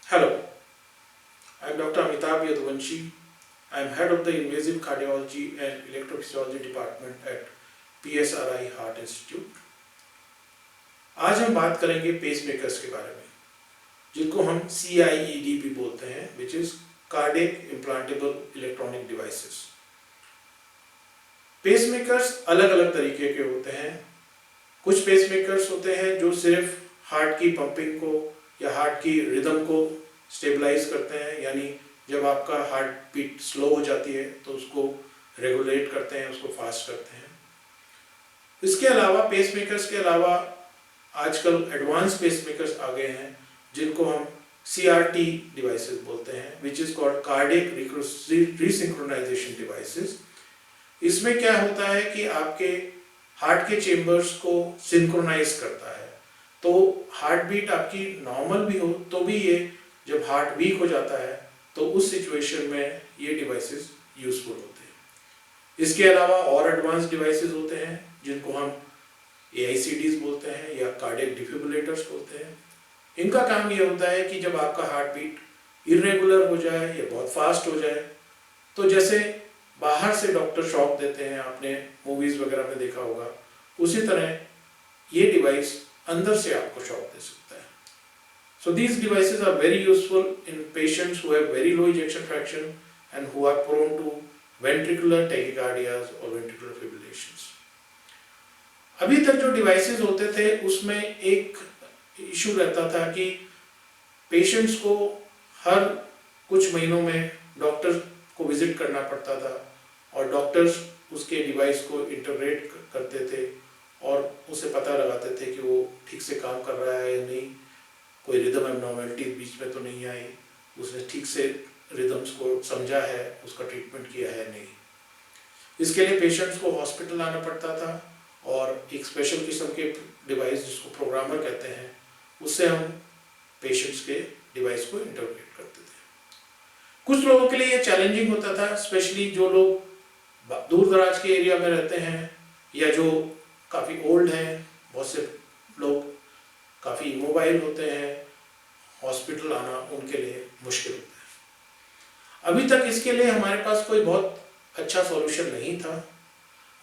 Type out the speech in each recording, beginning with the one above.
Hello, I am Dr. Amitabh Yadvanshi. I am head of the Invasive Cardiology and Electrophysiology Department at PSRI Heart Institute. आज हम बात करेंगे pacemakers के बारे में, जिनको हम CIED भी बोलते हैं, which is Cardiac Implantable Electronic Devices. Pacemakers अलग अलग तरीके के होते हैं. कुछ पेसमेकर्स होते हैं जो सिर्फ हार्ट की पंपिंग को या हार्ट की रिदम को स्टेबलाइज करते हैं, यानी जब आपका हार्ट बीट स्लो हो जाती है तो उसको रेगुलेट करते हैं, उसको फास्ट करते हैं. इसके अलावा पेसमेकर्स के अलावा आजकल एडवांस पेसमेकर्स आ गए हैं जिनको हम CRT डिवाइसेस बोलते हैं, which is called cardiac resynchronisation devices. इसमें क्या होता है कि आपके हार्ट के चेम्बर्स को सिंक्रोनाइज करता है, तो हार्ट बीट आपकी नॉर्मल भी हो तो भी ये जब हार्ट वीक हो जाता है तो उस सिचुएशन में ये डिवाइसेस यूजफुल होते हैं. इसके अलावा और एडवांस डिवाइसेस होते हैं जिनको हम AICDs बोलते हैं या कार्डियक डिफिब्रिलेटर्स बोलते हैं. इनका काम ये होता है कि जब आपका हार्ट बीट इरेगुलर हो जाए या बहुत फास्ट हो जाए, तो जैसे बाहर से डॉक्टर शॉक देते हैं, आपने मूवीज वगैरह में देखा होगा, उसी तरह ये डिवाइस अंदर से आपको शॉक दे सकता है. So these devices are very useful in patients who have very low ejection fraction and who are prone to ventricular tachycardias or ventricular fibrillations. अभी तक जो डिवाइसेस होते थे उसमें एक इशू रहता था कि पेशेंट्स को हर कुछ महीनों में डॉक्टर को विजिट करना पड़ता था और डॉक्टर्स उसके डिवाइस को इंटरप्रेट करते थे और उसे पता लगाते थे कि वो ठीक से काम कर रहा है या नहीं, कोई रिदम एबनॉर्मलिटी बीच में तो नहीं आई, उसने ठीक से रिदम्स को समझा है, उसका ट्रीटमेंट किया है नहीं. इसके लिए पेशेंट्स को हॉस्पिटल आना पड़ता था और एक स्पेशल किस्म के डिवाइस जिसको प्रोग्रामर कहते हैं, उससे हम पेशेंट्स के डिवाइस को इंटरप्रेट करते थे. कुछ लोगों के लिए ये चैलेंजिंग होता था, स्पेशली जो लोग दूर दराज के एरिया में रहते हैं या जो काफ़ी ओल्ड हैं. बहुत से लोग काफ़ी इमोबाइल होते हैं, हॉस्पिटल आना उनके लिए मुश्किल होता है. अभी तक इसके लिए हमारे पास कोई बहुत अच्छा सॉल्यूशन नहीं था,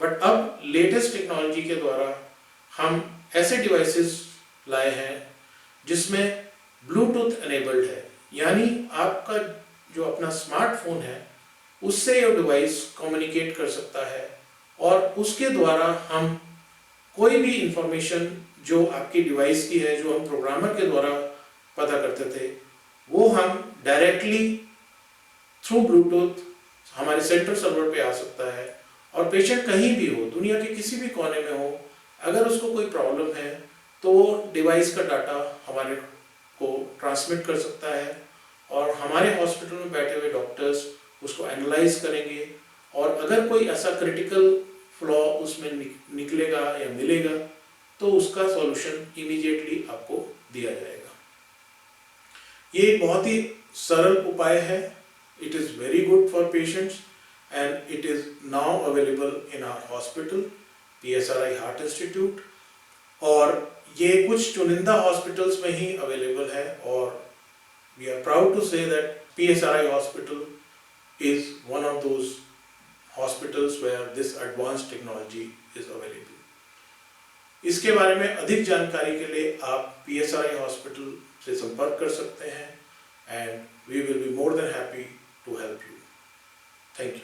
बट अब लेटेस्ट टेक्नोलॉजी के द्वारा हम ऐसे डिवाइसेस लाए हैं जिसमें ब्लूटूथ एनेबल्ड है, यानी आपका जो अपना स्मार्टफोन है उससे ये डिवाइस कम्युनिकेट कर सकता है और उसके द्वारा हम कोई भी इंफॉर्मेशन जो आपकी डिवाइस की है, जो हम प्रोग्रामर के द्वारा पता करते थे, वो हम डायरेक्टली थ्रू ब्लूटूथ हमारे सेंट्रल सर्वर पे आ सकता है और पेशेंट कहीं भी हो, दुनिया के किसी भी कोने में हो, अगर उसको कोई प्रॉब्लम है तो वो डिवाइस का डाटा हमारे को ट्रांसमिट कर सकता है और हमारे हॉस्पिटल में बैठे हुए डॉक्टर्स उसको एनालाइज करेंगे और अगर कोई ऐसा क्रिटिकल फ्लॉ उसमें निकलेगा या मिलेगा तो उसका सॉल्यूशन इमीडिएटली आपको दिया जाएगा. ये बहुत ही सरल उपाय है. It is very good for patients and it is now available in our hospital PSRI heart institute, और ये कुछ चुनिंदा हॉस्पिटल्स में ही अवेलेबल है और we are proud to say that PSRI hospital is one of those hospitals where this advanced technology is available. इसके बारे में अधिक जानकारी के लिए आप PSRI हॉस्पिटल से संपर्क कर सकते हैं and we will be more than happy to help you. Thank you.